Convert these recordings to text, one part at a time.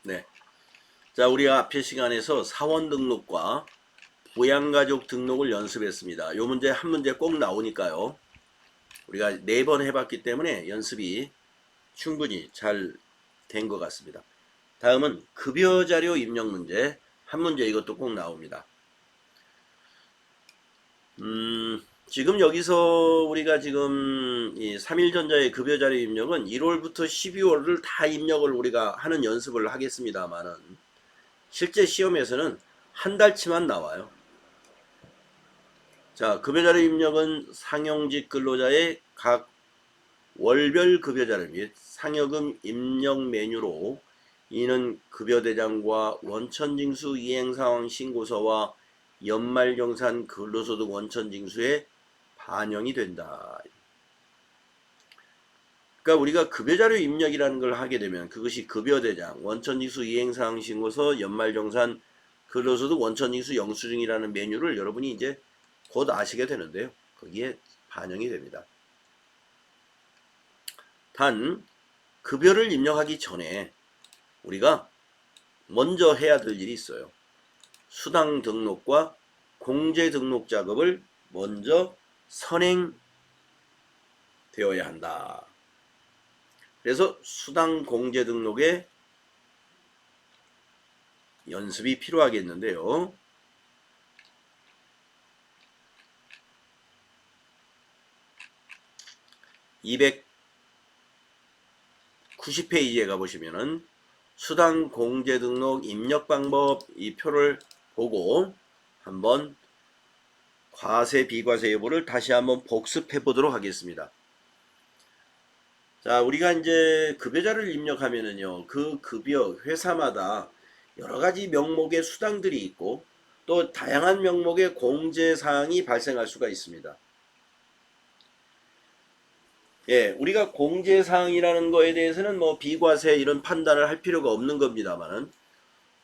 네. 자, 우리가 앞의 시간에서 사원 등록과 부양가족 등록을 연습했습니다. 요 문제 한 문제 꼭 나오니까요. 우리가 4번 해봤기 때문에 연습이 충분히 잘 된 것 같습니다. 다음은 급여자료 입력 문제. 한 문제 이것도 꼭 나옵니다. 지금 여기서 우리가 지금 이 3일전자의 급여자료 입력은 1월부터 12월을 다 입력을 우리가 하는 연습을 하겠습니다만은 실제 시험에서는 한 달치만 나와요. 자, 급여자료 입력은 상용직 근로자의 각 월별 급여자료 및 상여금 입력 메뉴로 이는 급여대장과 원천징수 이행상황 신고서와 연말정산 근로소득 원천징수에 반영이 된다. 그러니까 우리가 급여자료 입력이라는 걸 하게 되면 그것이 급여대장, 원천징수 이행상황 신고서, 연말정산 근로소득 원천징수 영수증이라는 메뉴를 여러분이 이제 곧 아시게 되는데요. 거기에 반영이 됩니다. 단 급여를 입력하기 전에 우리가 먼저 해야 될 일이 있어요. 수당 등록과 공제 등록 작업을 먼저 선행되어야 한다. 그래서 수당 공제 등록에 연습이 필요하겠는데요. (290페이지에) 가보시면은 수당 공제 등록 입력 방법 이 표를 보고 한번 과세 비과세 여부를 다시 한번 복습해 보도록 하겠습니다. 자, 우리가 이제 급여자를 입력하면은요, 그 급여 회사마다 여러 가지 명목의 수당들이 있고 또 다양한 명목의 공제 사항이 발생할 수가 있습니다. 예, 우리가 공제 사항이라는 거에 대해서는 뭐 비과세 이런 판단을 할 필요가 없는 겁니다만은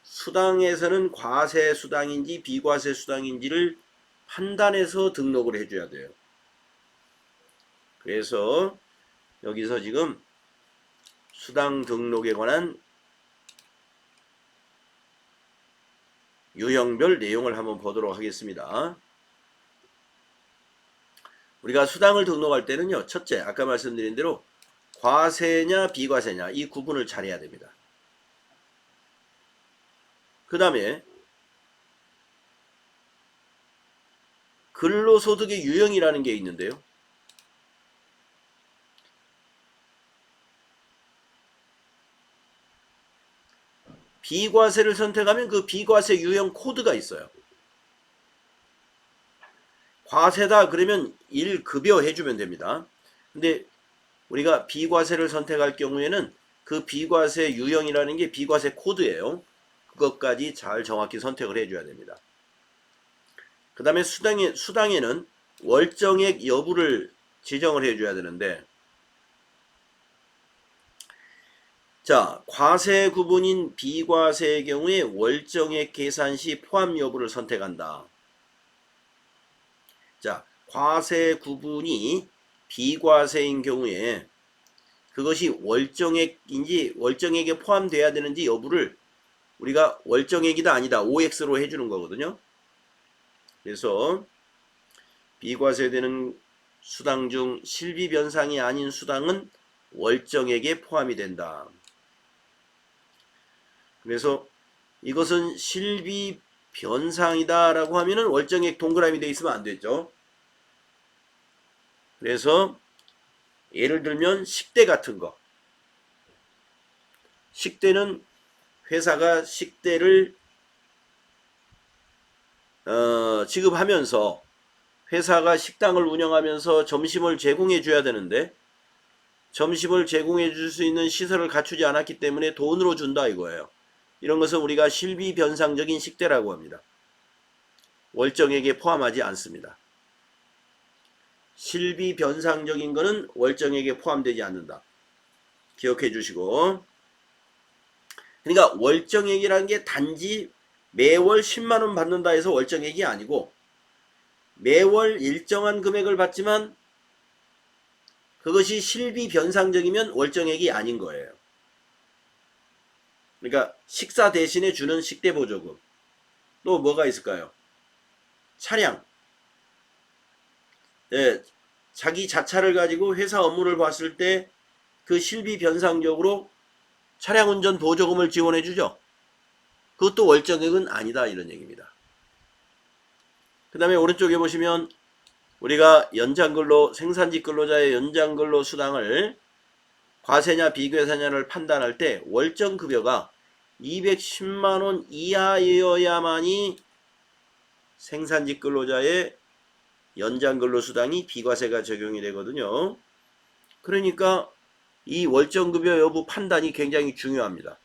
수당에서는 과세 수당인지 비과세 수당인지를 판단해서 등록을 해줘야 돼요. 그래서 여기서 지금 수당 등록에 관한 유형별 내용을 한번 보도록 하겠습니다. 우리가 수당을 등록할 때는요, 첫째, 아까 말씀드린 대로 과세냐 비과세냐 이 구분을 잘해야 됩니다. 그 다음에 근로소득의 유형이라는 게 있는데요. 비과세를 선택하면 그 비과세 유형 코드가 있어요. 과세다 그러면 1급여 해주면 됩니다. 근데 우리가 비과세를 선택할 경우에는 그 비과세 유형이라는 게 비과세 코드예요. 그것까지 잘 정확히 선택을 해줘야 됩니다. 그 다음에 수당에는 월정액 여부를 지정을 해줘야 되는데, 자, 과세 구분인 비과세의 경우에 월정액 계산 시 포함 여부를 선택한다. 자, 과세 구분이 비과세인 경우에 그것이 월정액인지 월정액에 포함돼야 되는지 여부를 우리가 월정액이다 아니다 OX로 해주는 거거든요. 그래서 비과세되는 수당 중 실비 변상이 아닌 수당은 월정액에 포함이 된다. 그래서 이것은 실비 변상이다 라고 하면은 월정액 동그라미 되어 있으면 안 되죠. 그래서 예를 들면 식대 같은 거, 식대는 회사가 식대를 지급하면서 회사가 식당을 운영하면서 점심을 제공해 줘야 되는데 점심을 제공해 줄 수 있는 시설을 갖추지 않았기 때문에 돈으로 준다 이거예요. 이런 것은 우리가 실비 변상적인 식대라고 합니다. 월정액에 포함하지 않습니다. 실비 변상적인 것은 월정액에 포함되지 않는다. 기억해 주시고, 그러니까 월정액이라는 게 단지 매월 10만원 받는다 해서 월정액이 아니고 매월 일정한 금액을 받지만 그것이 실비 변상적이면 월정액이 아닌 거예요. 그러니까 식사 대신에 주는 식대보조금. 또 뭐가 있을까요? 차량. 예, 자기 자차를 가지고 회사 업무를 봤을 때 그 실비 변상적으로 차량 운전 보조금을 지원해 주죠. 그것도 월정액은 아니다 이런 얘기입니다. 그 다음에 오른쪽에 보시면 우리가 연장근로 생산직 근로자의 연장근로 수당을 과세냐 비과세냐를 판단할 때 월정급여가 210만원 이하여야만이 생산직 근로자의 연장근로수당이 비과세가 적용이 되거든요. 그러니까 이 월정급여 여부 판단이 굉장히 중요합니다.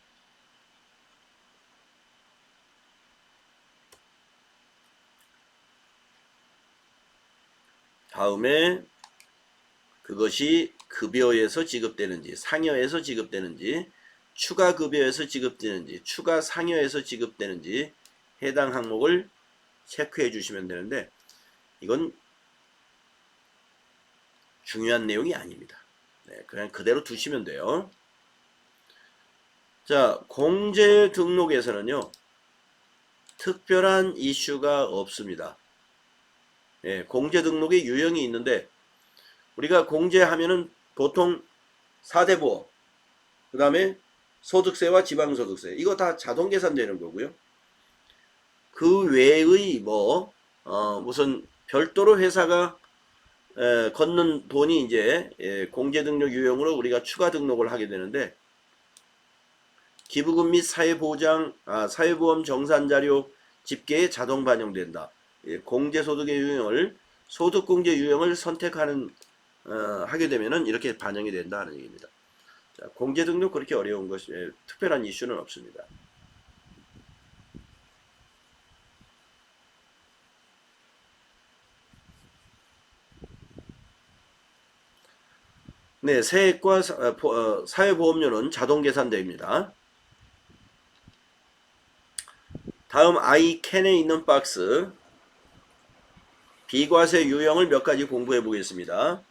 다음에 그것이 급여에서 지급되는지 상여에서 지급되는지 추가급여에서 지급되는지 추가 상여에서 지급되는지 해당 항목을 체크해 주시면 되는데 이건 중요한 내용이 아닙니다. 네, 그냥 그대로 두시면 돼요. 자, 공제 등록에서는요. 특별한 이슈가 없습니다. 예, 공제 등록에 유형이 있는데 우리가 공제하면은 보통 4대 보험, 그 다음에 소득세와 지방소득세 이거 다 자동 계산되는 거고요. 그 외의 무슨 별도로 회사가 걷는 돈이 이제 공제 등록 유형으로 우리가 추가 등록을 하게 되는데 기부금 및 사회보험 정산자료 집계에 자동 반영된다. 공제소득의 유형을 소득공제 유형을 선택하는 하게 되면은 이렇게 반영이 된다는 얘기입니다. 자, 공제 등록 그렇게 어려운 것이 특별한 이슈는 없습니다. 네, 세액과 사회보험료는 자동 계산됩니다. 다음 I can에 있는 박스 비과세 유형을 몇 가지 공부해 보겠습니다.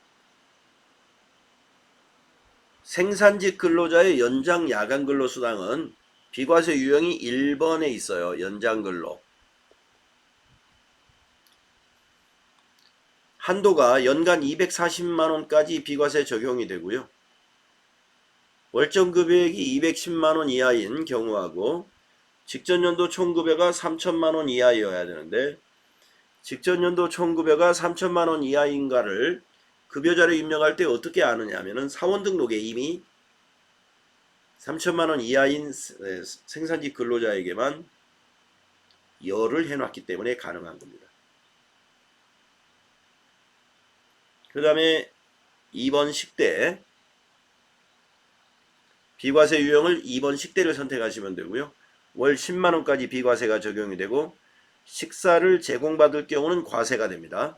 생산직 근로자의 연장 야간 근로 수당은 비과세 유형이 1번에 있어요. 연장 근로. 한도가 연간 240만원까지 비과세 적용이 되고요. 월정 금액이 210만원 이하인 경우하고 직전연도 총급여가 3천만원 이하여야 되는데 직전연도 총급여가 3천만원 이하인가를 급여자료 입력할 때 어떻게 아느냐 하면은 사원등록에 이미 3천만원 이하인 생산직 근로자에게만 열을 해놨기 때문에 가능한 겁니다. 그 다음에 2번 식대 비과세 유형을 2번 식대를 선택하시면 되고요. 월 10만원까지 비과세가 적용이 되고 식사를 제공받을 경우는 과세가 됩니다.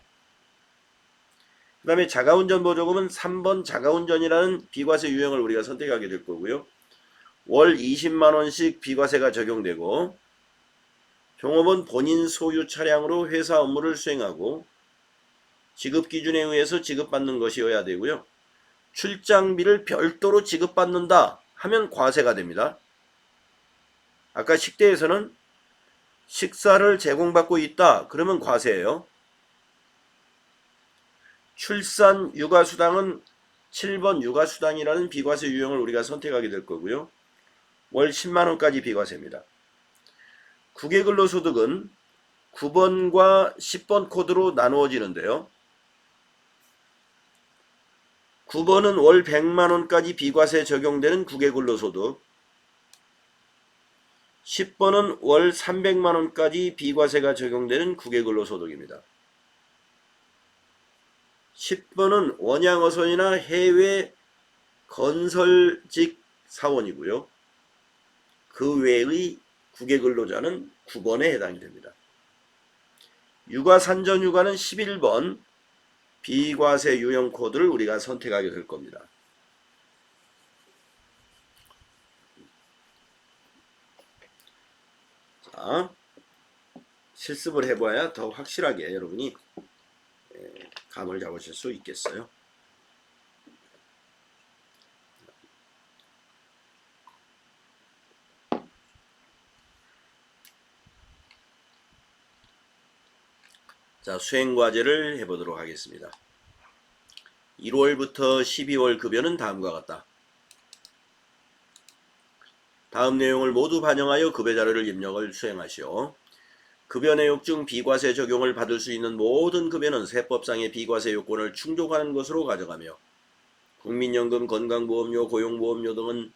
그 다음에 자가운전 보조금은 3번 자가운전이라는 비과세 유형을 우리가 선택하게 될 거고요. 월 20만원씩 비과세가 적용되고 종업원 본인 소유 차량으로 회사 업무를 수행하고 지급기준에 의해서 지급받는 것이어야 되고요. 출장비를 별도로 지급받는다 하면 과세가 됩니다. 아까 식대에서는 식사를 제공받고 있다 그러면 과세예요. 출산 육아수당은 7번 육아수당이라는 비과세 유형을 우리가 선택하게 될 거고요. 월 10만원까지 비과세입니다. 국외근로소득은 9번과 10번 코드로 나누어지는데요. 9번은 월 100만원까지 비과세 적용되는 국외근로소득, 10번은 월 300만원까지 비과세가 적용되는 국외근로소득입니다. 10번은 원양어선이나 해외 건설직 사원이고요. 그 외의 국외근로자는 9번에 해당이 됩니다. 육아산전휴가는 11번 비과세 유형 코드를 우리가 선택하게 될 겁니다. 자, 실습을 해봐야 더 확실하게 여러분이 감을 잡으실 수 있겠어요. 자, 수행과제를 해보도록 하겠습니다. 1월부터 12월 급여는 다음과 같다. 다음 내용을 모두 반영하여 급여 자료를 입력을 수행하시오. 급여 내역 중 비과세 적용을 받을 수 있는 모든 급여는 세법상의 비과세 요건을 충족하는 것으로 가져가며 국민연금, 건강보험료, 고용보험료 등은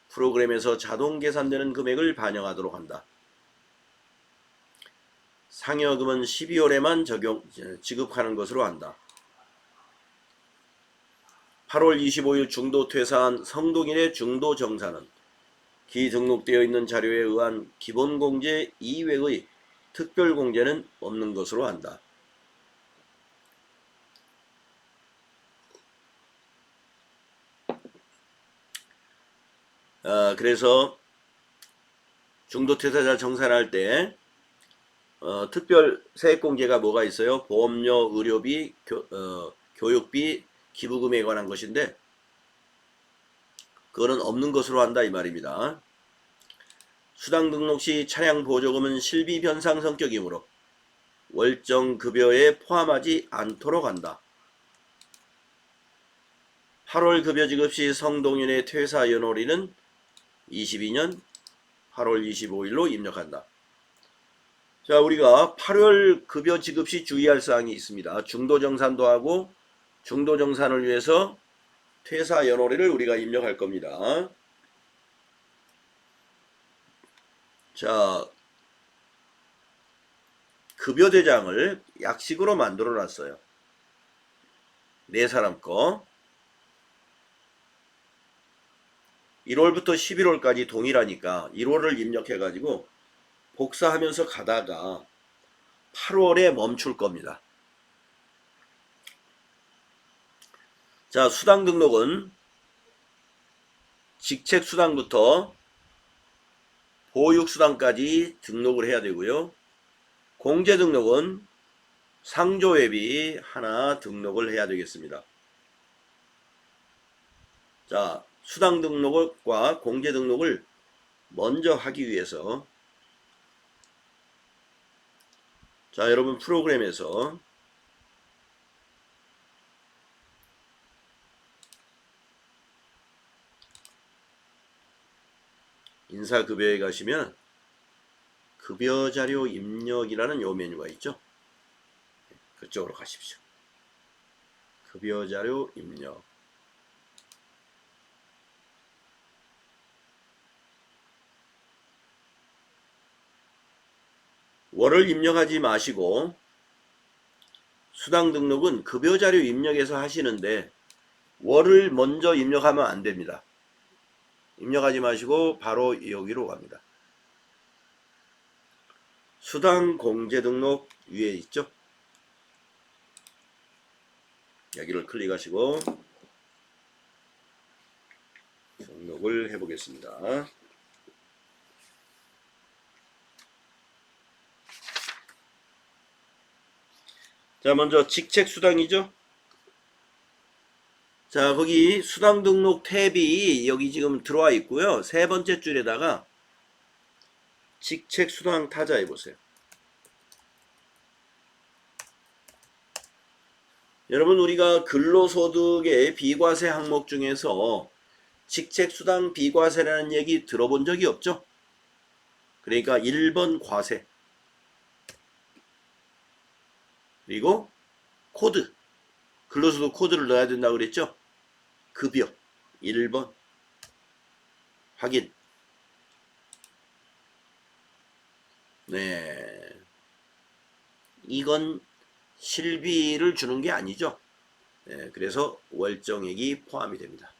프로그램에서 자동 계산되는 금액을 반영하도록 한다. 상여금은 12월에만 지급하는 것으로 한다. 8월 25일 중도 퇴사한 성동일의 중도 정산은 기등록되어 있는 자료에 의한 기본공제 이외의 특별공제는 없는 것으로 한다. 그래서 중도퇴사자 정산할 때 특별 세액공제가 뭐가 있어요? 보험료, 의료비, 교육비, 기부금에 관한 것인데 그거는 없는 것으로 한다 이 말입니다. 수당 등록 시 차량 보조금은 실비 변상 성격이므로 월정 급여에 포함하지 않도록 한다. 8월 급여 지급 시 성동일의 퇴사 연월일은 22년 8월 25일로 입력한다. 자, 우리가 8월 급여 지급 시 주의할 사항이 있습니다. 중도정산도 하고 중도정산을 위해서 퇴사 연월일을 우리가 입력할 겁니다. 자, 급여대장을 약식으로 만들어 놨어요. 네 사람 거. 1월부터 11월까지 동일하니까 1월을 입력해가지고 복사하면서 가다가 8월에 멈출 겁니다. 자, 수당 등록은 직책수당부터 보육수당까지 등록을 해야 되고요. 공제등록은 상조회비 하나 등록을 해야 되겠습니다. 자, 수당 등록과 공제 등록을 먼저 하기 위해서 자, 여러분 프로그램에서 인사급여에 가시면 급여자료 입력이라는 요 메뉴가 있죠. 그쪽으로 가십시오. 급여자료 입력. 월을 입력하지 마시고 수당 등록은 급여자료 입력에서 하시는데 월을 먼저 입력하면 안 됩니다. 입력하지 마시고 바로 여기로 갑니다. 수당 공제 등록 위에 있죠. 여기를 클릭하시고 등록을 해보겠습니다. 자, 먼저 직책수당이죠. 자, 거기 수당 등록 탭이 여기 지금 들어와 있고요. 세 번째 줄에다가 직책수당 타자 해보세요. 여러분, 우리가 근로소득의 비과세 항목 중에서 직책수당 비과세라는 얘기 들어본 적이 없죠? 그러니까 1번 과세, 그리고 코드, 근로소득 코드를 넣어야 된다고 그랬죠? 급여 1번 확인. 네, 이건 실비를 주는 게 아니죠. 네, 그래서 월정액이 포함이 됩니다.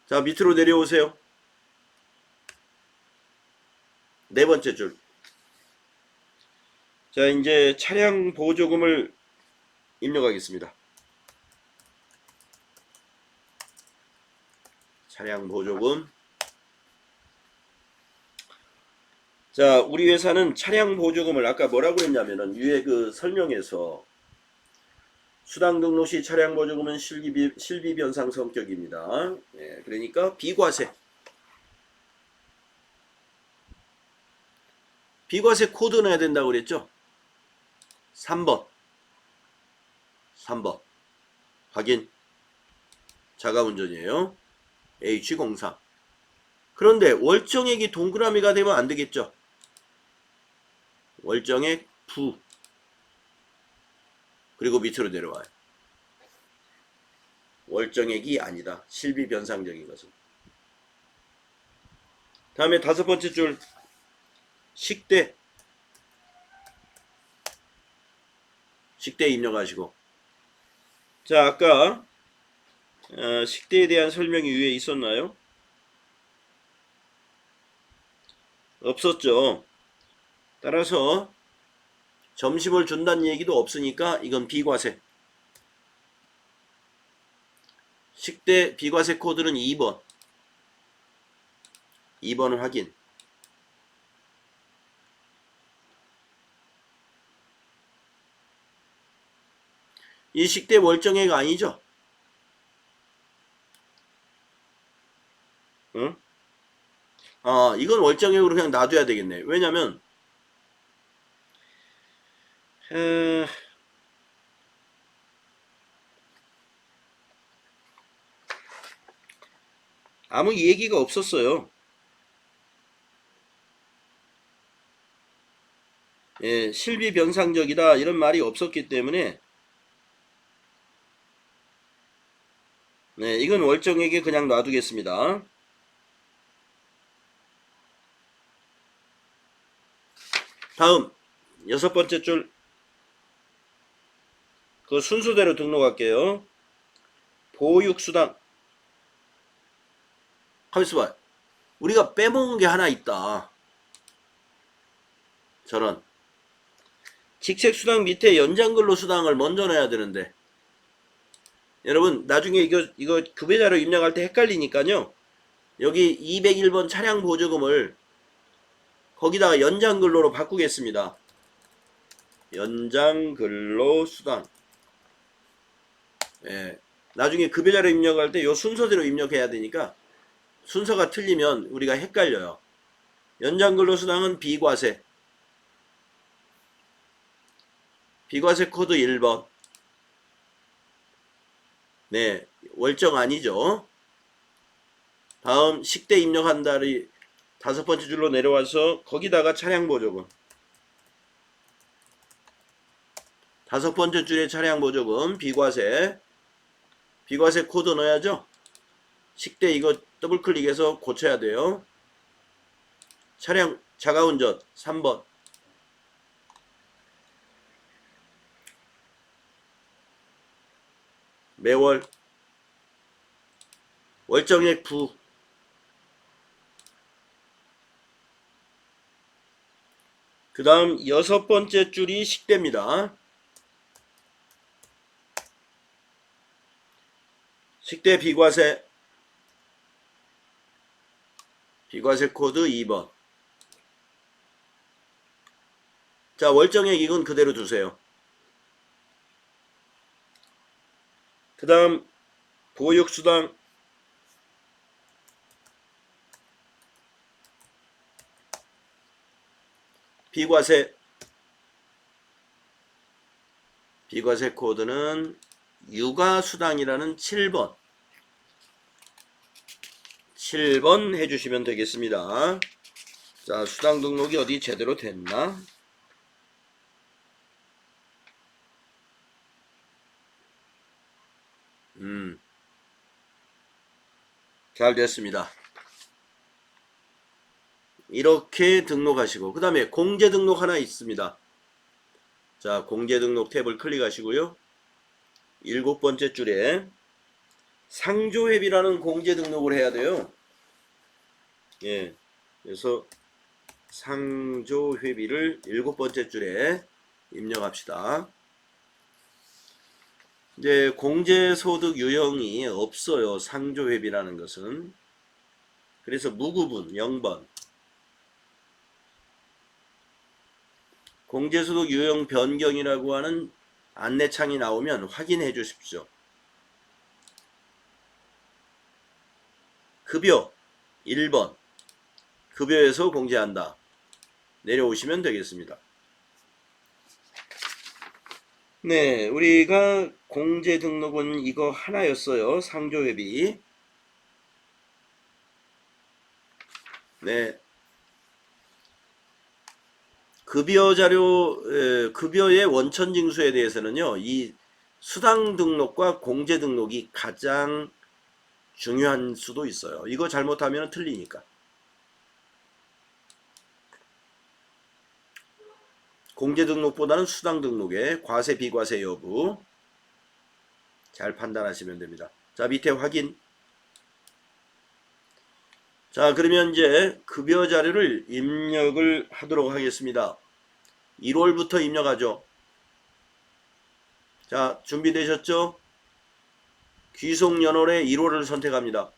자, 밑으로 내려오세요. 네 번째 줄. 자, 이제 차량 보조금을 입력하겠습니다. 차량 보조금. 자, 우리 회사는 차량 보조금을 아까 뭐라고 했냐면은 위에 그 설명에서 수당 등록 시 차량 보조금은 실비 변상 성격입니다. 예, 그러니까 비과세. 비과세 코드 넣어야 된다고 그랬죠? 3번. 3번. 확인. 자가운전이에요. H03. 그런데 월정액이 동그라미가 되면 안 되겠죠. 월정액 부. 그리고 밑으로 내려와요. 월정액이 아니다. 실비 변상적인 것은. 다음에 5번째 줄. 식대. 식대 입력하시고. 자, 아까 식대에 대한 설명이 위에 있었나요? 없었죠. 따라서 점심을 준다는 얘기도 없으니까 이건 비과세. 식대 비과세 코드는 2번. 2번은 확인. 이 식대 월정액 아니죠? 응? 이건 월정액으로 그냥 놔둬야 되겠네. 왜냐면 아무 얘기가 없었어요. 예, 실비 변상적이다 이런 말이 없었기 때문에 네, 이건 월정액에 그냥 놔두겠습니다. 다음 6번째 줄. 그 순서대로 등록할게요. 보육수당. 가만있어 봐요. 우리가 빼먹은 게 하나 있다. 저런 직책수당 밑에 연장근로수당을 먼저 넣어야 되는데 여러분 나중에 이거 급여자료 입력할 때 헷갈리니까요. 여기 201번 차량보조금을 거기다가 연장근로로 바꾸겠습니다. 연장근로수당. 예, 나중에 급여자료 입력할 때 요 순서대로 입력해야 되니까 순서가 틀리면 우리가 헷갈려요. 연장근로수당은 비과세. 비과세 코드 1번. 네, 월정 아니죠. 다음 식대 입력한다리 5번째 줄로 내려와서 거기다가 차량보조금. 5번째 줄에 차량보조금 비과세. 비과세 코드 넣어야죠. 식대 이거 더블클릭해서 고쳐야 돼요. 차량 자가운전 3번. 매월 월정액 부. 그 다음 6번째 줄이 식대입니다. 식대 비과세. 비과세 코드 2번. 자, 월정액 이건 그대로 두세요. 그 다음 보육수당. 비과세. 비과세 코드는 육아수당이라는 7번. 7번 해주시면 되겠습니다. 자, 수당 등록이 어디 제대로 됐나? 잘 됐습니다. 이렇게 등록하시고 그 다음에 공제 등록 하나 있습니다. 자, 공제 등록 탭을 클릭하시고요. 7번째 줄에 상조회비라는 공제 등록을 해야 돼요. 예, 그래서 상조회비를 7번째 줄에 입력합시다. 이제 공제소득 유형이 없어요. 상조회비라는 것은. 그래서 무구분 0번. 공제소득 유형 변경이라고 하는 안내창이 나오면 확인해 주십시오. 급여 1번. 급여에서 공제한다. 내려오시면 되겠습니다. 네, 우리가 공제 등록은 이거 하나였어요. 상조회비. 네, 급여 자료, 급여의 원천 징수에 대해서는요, 이 수당 등록과 공제 등록이 가장 중요한 수도 있어요. 이거 잘못하면 틀리니까. 공제 등록보다는 수당 등록의 과세 비과세 여부 잘 판단하시면 됩니다. 자, 밑에 확인. 자, 그러면 이제 급여 자료를 입력을 하도록 하겠습니다. 1월부터 입력하죠. 자, 준비되셨죠? 귀속연월의 1월을 선택합니다.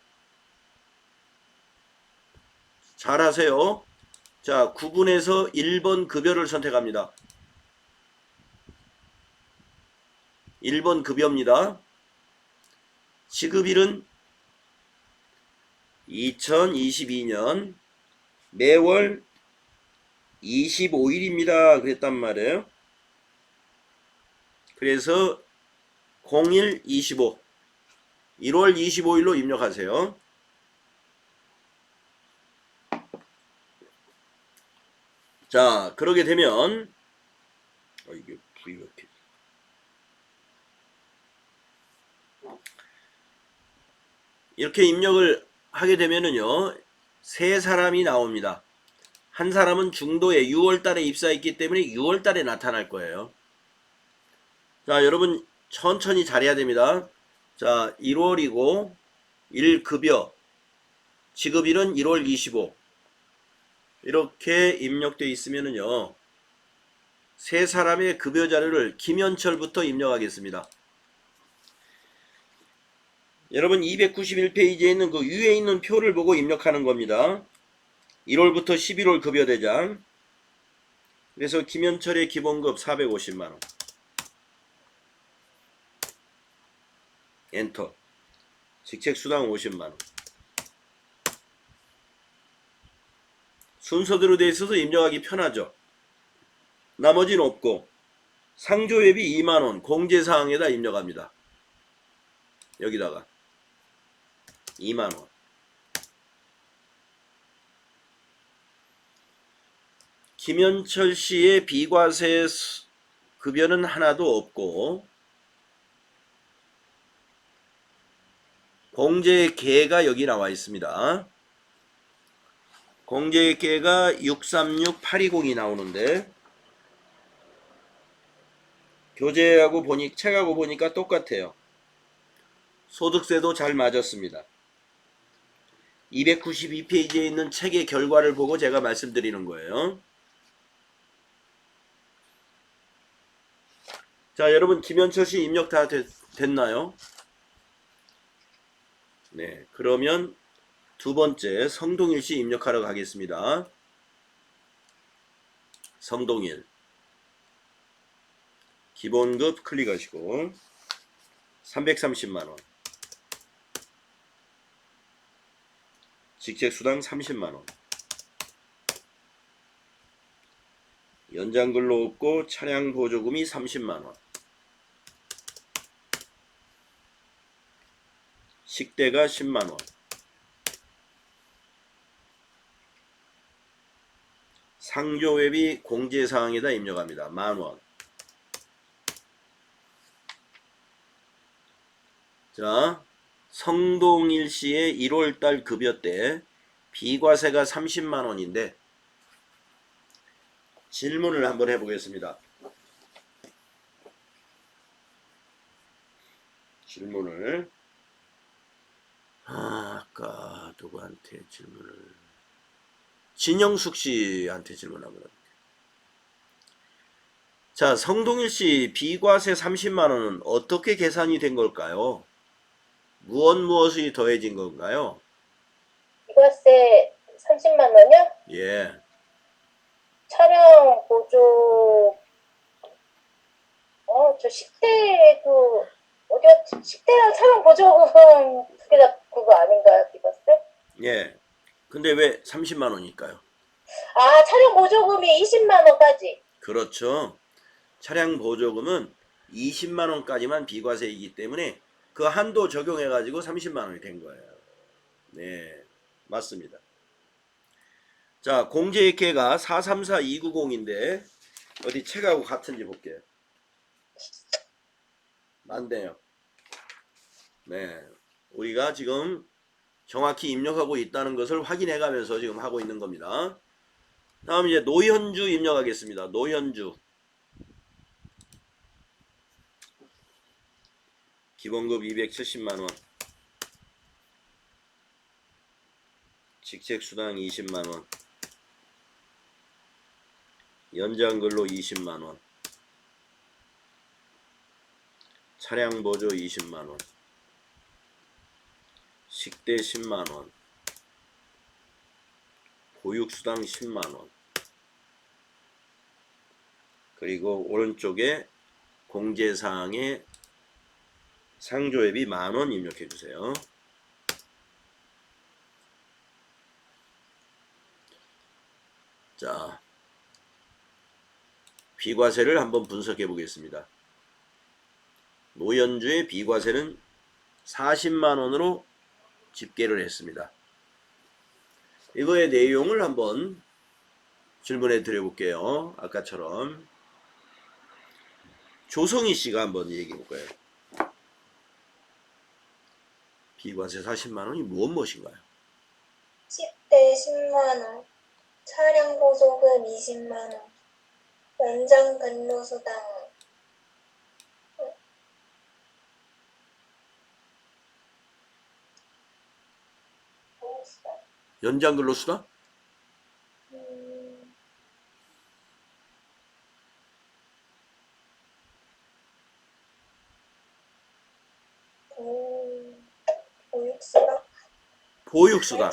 잘하세요. 자, 9분에서 1번 급여를 선택합니다. 1번 급여입니다. 지급일은 2022년 매월 25일입니다. 그랬단 말이에요. 그래서 0125 1월 25일로 입력하세요. 자, 그러게 되면 이게 V가 이렇게 이렇게 입력을 하게 되면은요, 세 사람이 나옵니다. 한 사람은 중도에 6월달에 입사했기 때문에 6월달에 나타날 거예요. 자, 여러분 천천히 잘해야 됩니다. 자, 1월이고 1급여 지급일은 1월 25 이렇게 입력되어 있으면은요, 세 사람의 급여 자료를 김현철부터 입력하겠습니다. 여러분 291페이지에 있는 그 위에 있는 표를 보고 입력하는 겁니다. 1월부터 11월 급여 대장. 그래서 김현철의 기본급 450만원. 엔터. 직책수당 50만원. 순서대로 되어 있어서 입력하기 편하죠. 나머지는 없고 상조회비 2만원 공제사항에다 입력합니다. 여기다가 2만원. 김현철 씨의 비과세 급여는 하나도 없고 공제계가 여기 나와 있습니다. 공제계가 636820이 나오는데 교재하고 책하고 보니까 똑같아요. 소득세도 잘 맞았습니다. 292페이지에 있는 책의 결과를 보고 제가 말씀드리는 거예요. 자, 여러분 김현철 씨 입력 다 됐나요? 네, 그러면 두 번째 성동일 씨 입력하러 가겠습니다. 성동일 기본급 클릭하시고 330만원 직책수당 30만원 연장근로 없고 차량 보조금이 30만원 식대가 10만원 상조회비 공제사항에다 입력합니다. 만원. 자, 성동일 씨의 1월달 급여 때 비과세가 30만원인데 질문을 한번 해보겠습니다. 질문을 아까 누구한테 질문을 진영숙 씨한테 질문하면 합니다. 자, 성동일 씨 비과세 30만원은 어떻게 계산이 된 걸까요? 무엇이 더해진 건가요? 비과세 30만 원이요? 예. 차량 보조, 저 식대도, 어디가, 식대랑 차량 보조금 두 개 다 그거 아닌가요, 비과세? 예. 근데 왜 30만 원일까요? 아, 차량 보조금이 20만 원까지. 그렇죠. 차량 보조금은 20만 원까지만 비과세이기 때문에 그 한도 적용해 가지고 30만 원이 된 거예요. 네, 맞습니다. 자, 공제액계가 434290인데 어디 책하고 같은지 볼게요. 맞네요. 네, 우리가 지금 정확히 입력하고 있다는 것을 확인해 가면서 지금 하고 있는 겁니다. 다음 이제 노현주 입력하겠습니다. 노현주. 기본급 270만원. 직책수당 20만원. 연장근로 20만원. 차량보조 20만원. 식대 10만원. 보육수당 10만원. 그리고 오른쪽에 공제사항에 상조회비 만원 입력해주세요. 자, 비과세를 한번 분석해 보겠습니다. 노현주의 비과세는 40만원으로 집계를 했습니다. 이거의 내용을 한번 질문해 드려 볼게요. 아까처럼 조성희 씨가 한번 얘기해 볼까요? 비과세 40만원이 무엇인가요? 10대 10만원, 차량 보조금 20만원, 연장 근로수당 연장근로수당? 보육수당 보육수당.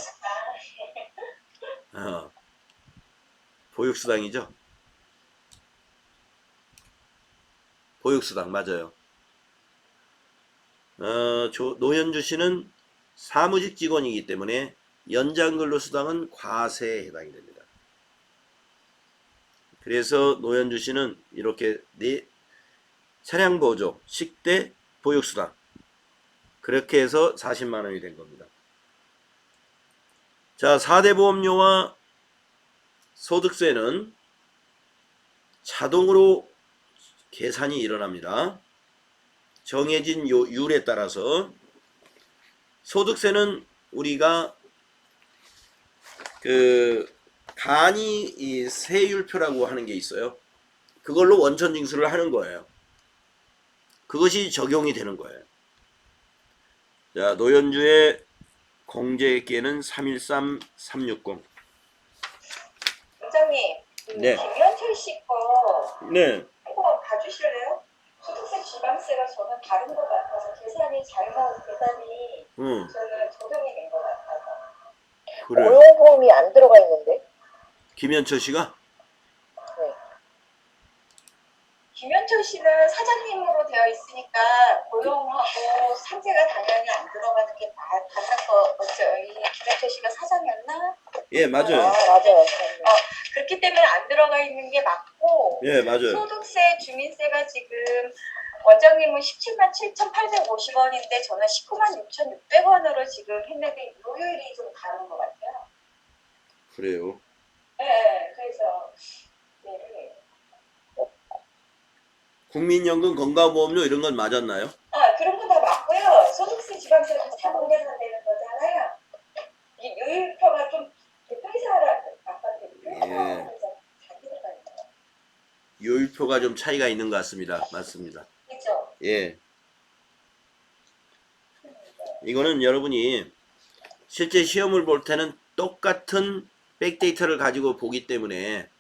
보육수당이죠? 보육수당 맞아요. 노현주 씨는 사무직 직원이기 때문에 연장근로수당은 과세에 해당이 됩니다. 그래서 노현주 씨는 이렇게 차량보조, 식대, 보육수당 그렇게 해서 40만원이 된 겁니다. 자, 4대 보험료와 소득세는 자동으로 계산이 일어납니다. 정해진 율에 따라서 소득세는 우리가 간이 이 세율표라고 하는 게 있어요. 그걸로 원천징수를 하는 거예요. 그것이 적용이 되는 거예요. 자, 노현주의 공제액계는 313360. 원장님, 네. 김현철 씨 거 네. 이거 봐주실래요? 소득세 지방세가 저는 다른 것 같아서 계산이 저는 적용이 된 것 같아서. 그래. 고용보험이 안 들어가 있는데? 김현철 씨가? 네. 김현철 씨는 사장님으로 되어 있으니까 고용하고 상세가 당연히 안 들어가는 게 맞아서 김현철 씨가 사장이었나? 예, 맞아요. 맞아요. 그렇기 때문에 안 들어가 있는 게 맞고 예, 맞아요. 소득세, 주민세가 지금 원장님은 17만 7,850원인데 저는 19만 6,600원으로 지금 했는데 요율이 좀 다른 것 같아요. 그래요. 네, 그래서 국민연금 건강보험료 이런 건 맞았나요? 그런 건 다 맞고요. 소득세, 지방세 다 자동 계산되는 거잖아요. 이 요율표가 좀 회사라 아까 요율표가 좀 차이가 있는 것 같습니다. 맞습니다. 그렇죠. 예. 이거는 여러분이 실제 시험을 볼 때는 똑같은 백데이터를 가지고 보기 때문에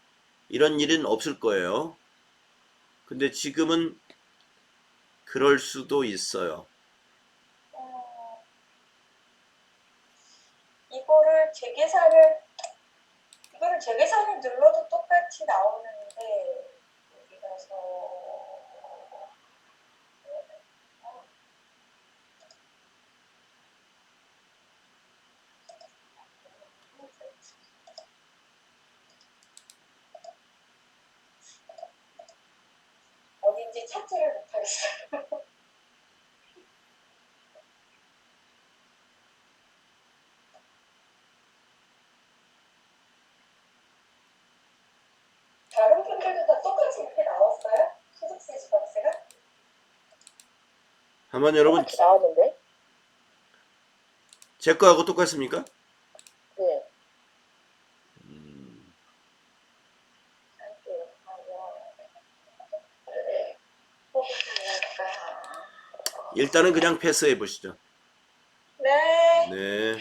이런 일은 없을 거예요. 근데 지금은 그럴 수도 있어요. 이거를 재계산을 눌러도 똑같이 나오는데 여기 가서 어딘지 찾지를 못하겠어요. 있어요. 다른 분들도 다 똑같이 이렇게 나왔어요? 소득세 지방세가? 한번 여러분 똑같이 나왔는데? 제 거하고 똑같습니까? 네. 일단은 그냥 패스해 보시죠. 네. 네.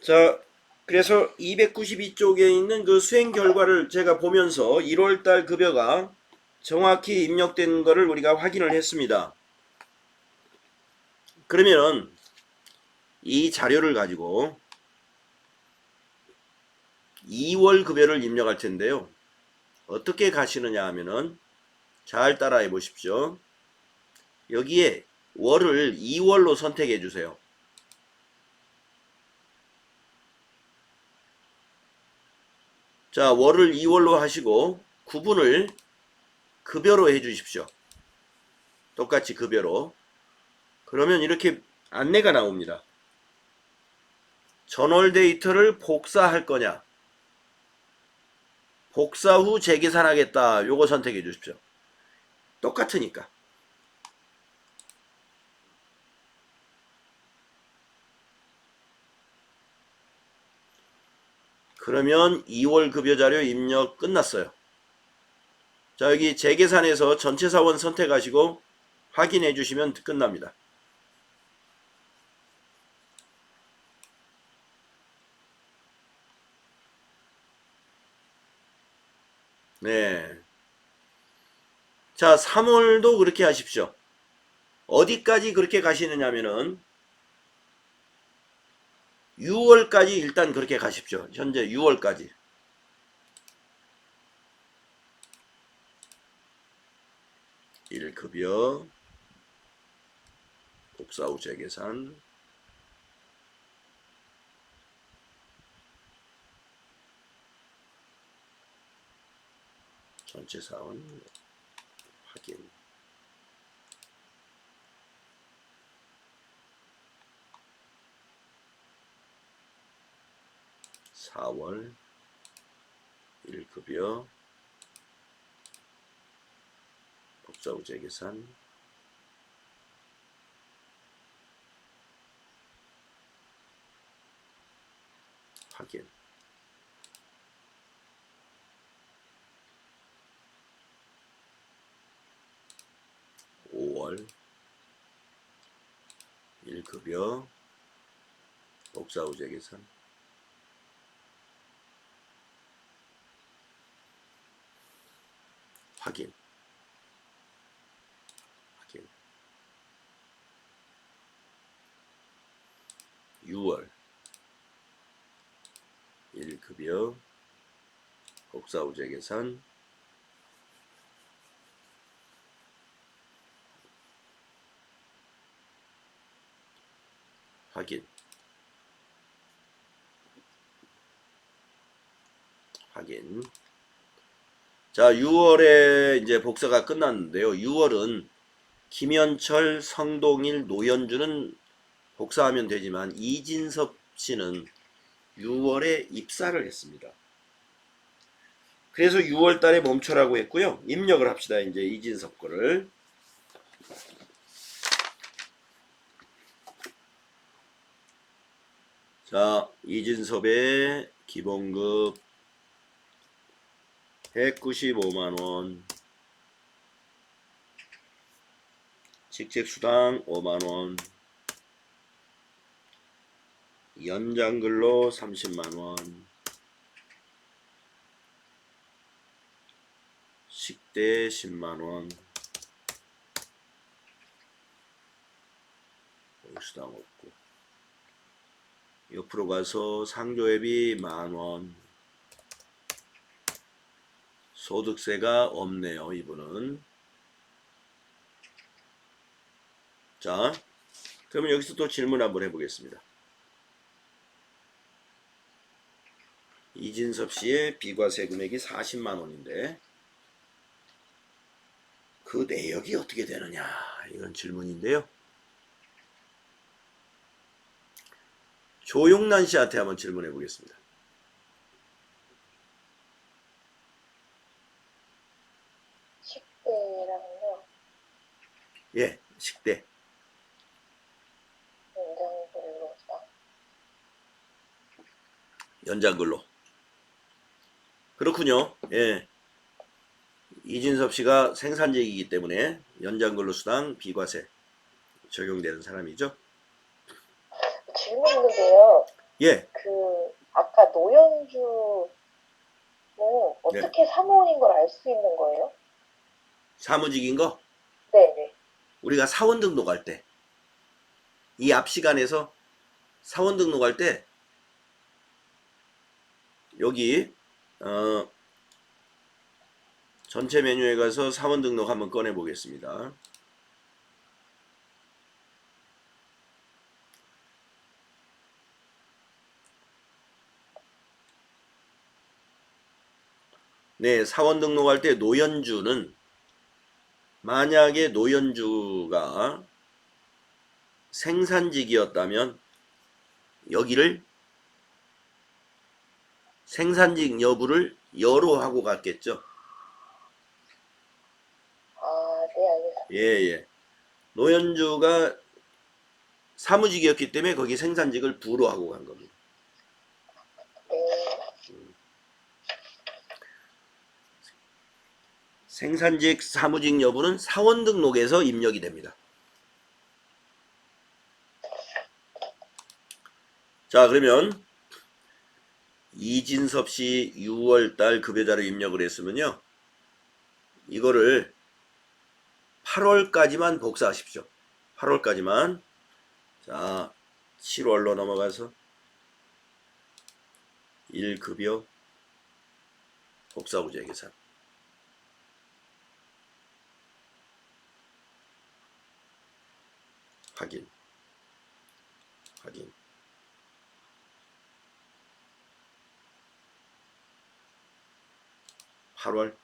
자, 그래서 292쪽에 있는 그 수행 결과를 제가 보면서 1월달 급여가 정확히 입력된 거를 우리가 확인을 했습니다. 그러면은 이 자료를 가지고 2월 급여를 입력할 텐데요. 어떻게 가시느냐 하면은 잘 따라해 보십시오. 여기에 월을 2월로 선택해 주세요. 자, 월을 2월로 하시고 구분을 급여로 해 주십시오. 똑같이 급여로. 그러면 이렇게 안내가 나옵니다. 전월 데이터를 복사할 거냐, 복사 후 재계산하겠다. 요거 선택해 주십시오. 똑같으니까. 그러면 2월 급여 자료 입력 끝났어요. 자, 여기 재계산에서 전체 사원 선택하시고 확인해 주시면 끝납니다. 네. 자, 3월도 그렇게 하십시오. 어디까지 그렇게 가시느냐면은 6월까지 일단 그렇게 가십시오. 현재 6월까지. 일급여 복사 후 재계산 전체 사원 확인. (4월) 1급여 복사 후 재계산 확인. (5월) 1급여 복사 후 재계산 확인. 확인. 6월 1급여 복사 후 재계산 확인. 확인. 자, 6월에 이제 복사가 끝났는데요. 6월은 김현철, 성동일, 노현주는 복사하면 되지만 이진섭 씨는 6월에 입사를 했습니다. 그래서 6월 달에 멈춰라고 했고요. 입력을 합시다. 이제 이진섭 거를. 자, 이진섭의 기본급 195만원, 직책수당 5만원, 연장근로 30만원, 식대 10만원, 수당 없고, 옆으로 가서 상조회비 만원, 소득세가 없네요. 이분은. 자, 그러면 여기서 또 질문 한번 해보겠습니다. 이진섭 씨의 비과세 금액이 40만원인데 그 내역이 어떻게 되느냐 이런 질문인데요. 조용란 씨한테 한번 질문해 보겠습니다. 식대랑요. 예, 식대. 연장근로상. 연장근로. 그렇군요. 예. 이진섭 씨가 생산직이기 때문에 연장근로수당 비과세 적용되는 사람이죠. 질문 있는데요. 예. 그 아까 노현주는 네. 어떻게 사무원인 걸 알 수 있는 거예요? 사무직인 거 네네. 우리가 사원 등록할 때 이 앞 시간에서 사원 등록할 때 여기 전체 메뉴에 가서 사원 등록 한번 꺼내 보겠습니다. 네, 사원 등록할 때 노현주는 만약에 노현주가 생산직이었다면 여기를 생산직 여부를 여로 하고 갔겠죠. 아, 네, 알겠습니다. 예. 노현주가 사무직이었기 때문에 거기 생산직을 부로 하고 간 겁니다. 네. 생산직 사무직 여부는 사원 등록에서 입력이 됩니다. 자, 그러면 이진섭 씨 6월달 급여자료 입력을 했으면요. 이거를 8월까지만 복사하십시오. 8월까지만. 자, 7월로 넘어가서 1급여 복사부재 계산. 확인. 8월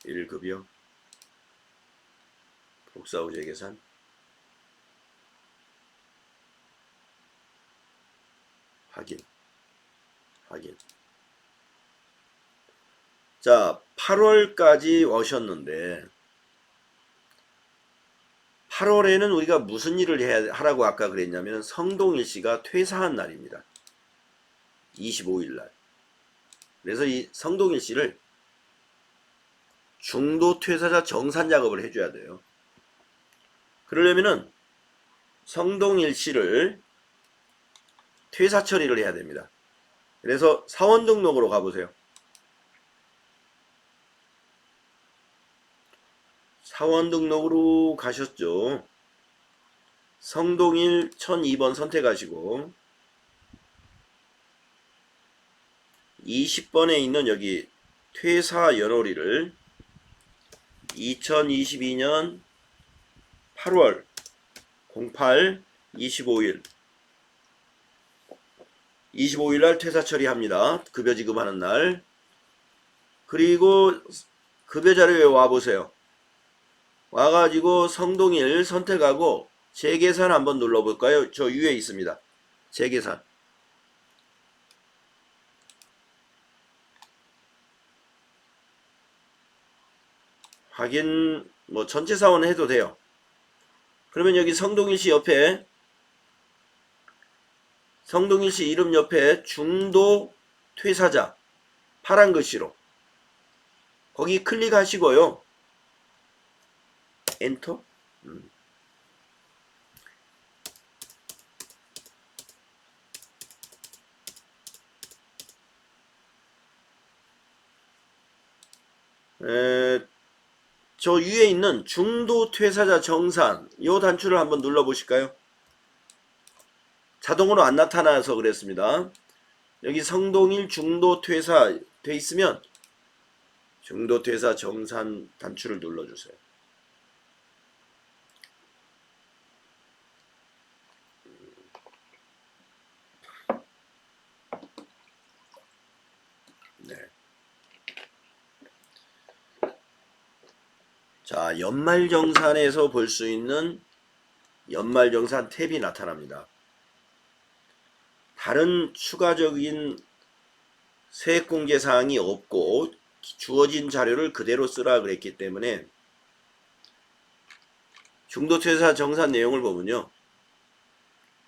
1급여 복사부재 계산. 확인. 자, 8월까지 오셨는데 8월에는 우리가 무슨 일을 하라고 아까 그랬냐면 성동일 씨가 퇴사한 날입니다. 25일 날. 그래서 이 성동일 씨를 중도 퇴사자 정산 작업을 해줘야 돼요. 그러려면은 성동일 씨를 퇴사 처리를 해야 됩니다. 그래서 사원 등록으로 가보세요. 사원 등록으로 가셨죠. 성동일 1002번 선택하시고 20번에 있는 여기 퇴사 연월일을 2022년 8월 08 25일 25일 날 퇴사 처리합니다. 급여 지급하는 날. 그리고 급여 자료에 와보세요. 와가지고 성동일 선택하고 재계산 한번 눌러볼까요? 저 위에 있습니다. 재계산. 확인, 뭐 전체 사원은 해도 돼요. 그러면 여기 성동일 씨 옆에 성동일 씨 이름 옆에 중도 퇴사자 파란 글씨로 거기 클릭하시고요. 엔터. 저 위에 있는 중도 퇴사자 정산 이 단추를 한번 눌러 보실까요? 자동으로 안 나타나서 그랬습니다. 여기 성동일 중도 퇴사 돼 있으면 중도 퇴사 정산 단추를 눌러주세요. 네. 자, 연말정산에서 볼 수 있는 연말정산 탭이 나타납니다. 다른 추가적인 세액공제 사항이 없고 주어진 자료를 그대로 쓰라 그랬기 때문에 중도퇴사 정산 내용을 보면요.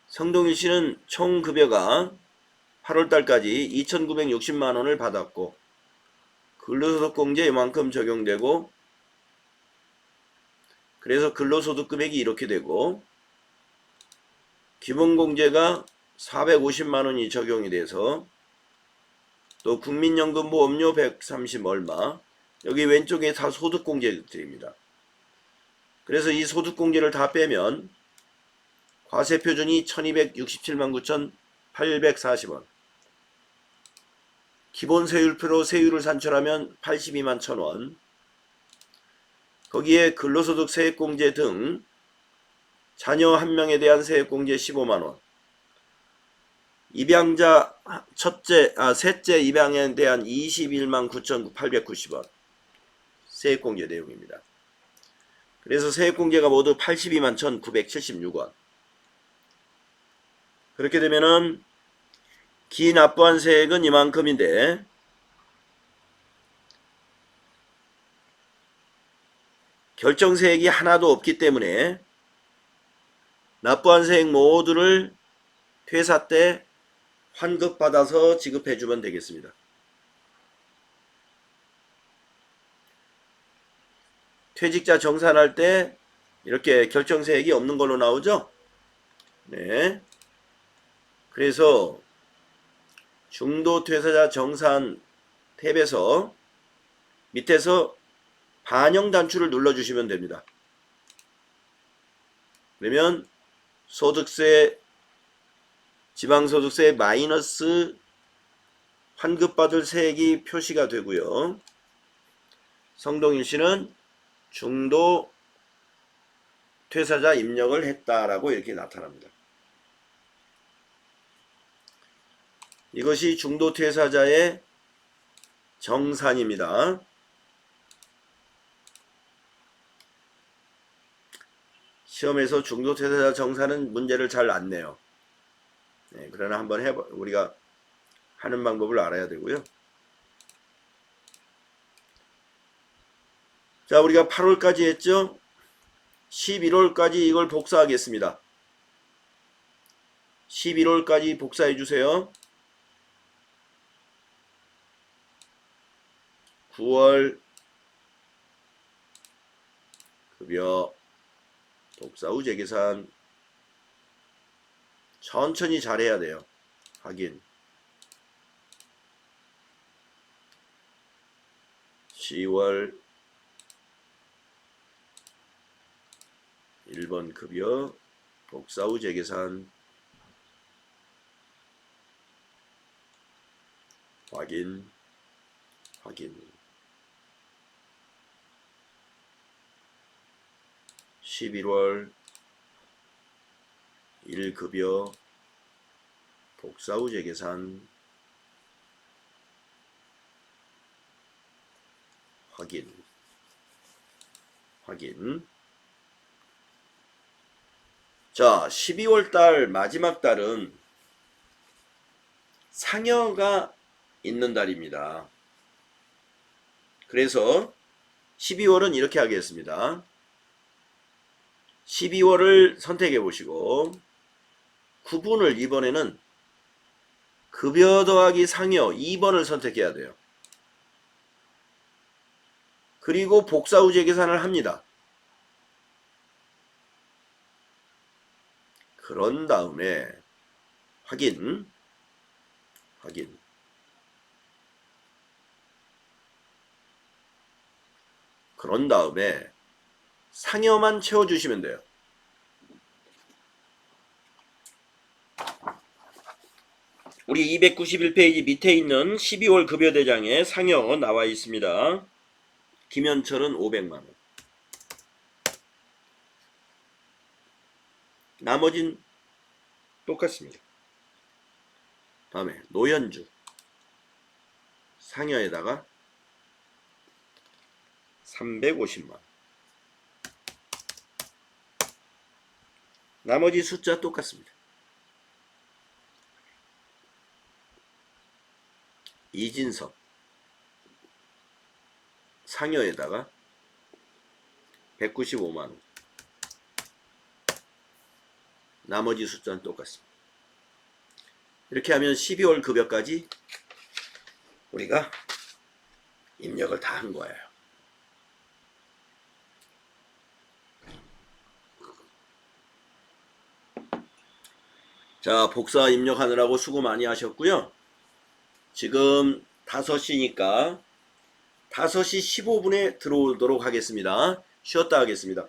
성동일 씨는 총 급여가 8월달까지 2,960만원을 받았고 근로소득공제 이만큼 적용되고 그래서 근로소득 금액이 이렇게 되고 기본공제가 450만원이 적용이 돼서 또 국민연금보험료 130 얼마 여기 왼쪽에 다 소득공제들입니다. 그래서 이 소득공제를 다 빼면 과세표준이 1267만 9,840원 기본세율표로 세율을 산출하면 82만 1,000원 거기에 근로소득 세액공제 등 자녀 한 명에 대한 세액공제 15만원 입양자 셋째 입양에 대한 21만 9,890원 세액공제 내용입니다. 그래서 세액공제가 모두 82만 1,976원 그렇게 되면은 기납부한 세액은 이만큼인데 결정세액이 하나도 없기 때문에 납부한 세액 모두를 퇴사 때 환급받아서 지급해주면 되겠습니다. 퇴직자 정산할 때 이렇게 결정세액이 없는 걸로 나오죠? 네. 그래서 중도퇴사자 정산 탭에서 밑에서 반영 단추를 눌러주시면 됩니다. 그러면 소득세, 지방소득세 마이너스 환급받을 세액이 표시가 되고요. 성동일 씨는 중도 퇴사자 입력을 했다라고 이렇게 나타납니다. 이것이 중도 퇴사자의 정산입니다. 시험에서 중도 퇴사자 정산은 문제를 잘 안 내요. 네, 그러나 한번 우리가 하는 방법을 알아야 되고요. 자, 우리가 8월까지 했죠? 11월까지 이걸 복사하겠습니다. 11월까지 복사해 주세요. 9월 급여 복사 후 재계산 천천히 잘해야 돼요. 확인 10월 1번 급여 복사 후 재계산 확인 11월 1급여 복사 후 재계산 확인 자, 12월 달 마지막 달은 상여가 있는 달입니다. 그래서 12월은 이렇게 하겠습니다. 12월을 선택해 보시고 구분을 이번에는 급여 더하기 상여 2번을 선택해야 돼요. 그리고 복사 후 재계산을 합니다. 그런 다음에 확인 그런 다음에 상여만 채워주시면 돼요. 우리 291페이지 밑에 있는 12월 급여 대장에 상여 나와 있습니다. 김현철은 500만원. 나머진 똑같습니다. 다음에 노현주 상여에다가 350만원 나머지 숫자 똑같습니다. 이진석 상여에다가 195만원. 나머지 숫자는 똑같습니다. 이렇게 하면 12월 급여까지 우리가 입력을 다 한 거예요. 자, 복사 입력하느라고 수고 많이 하셨고요. 지금 5시니까 5시 15분에 들어오도록 하겠습니다. 쉬었다 하겠습니다.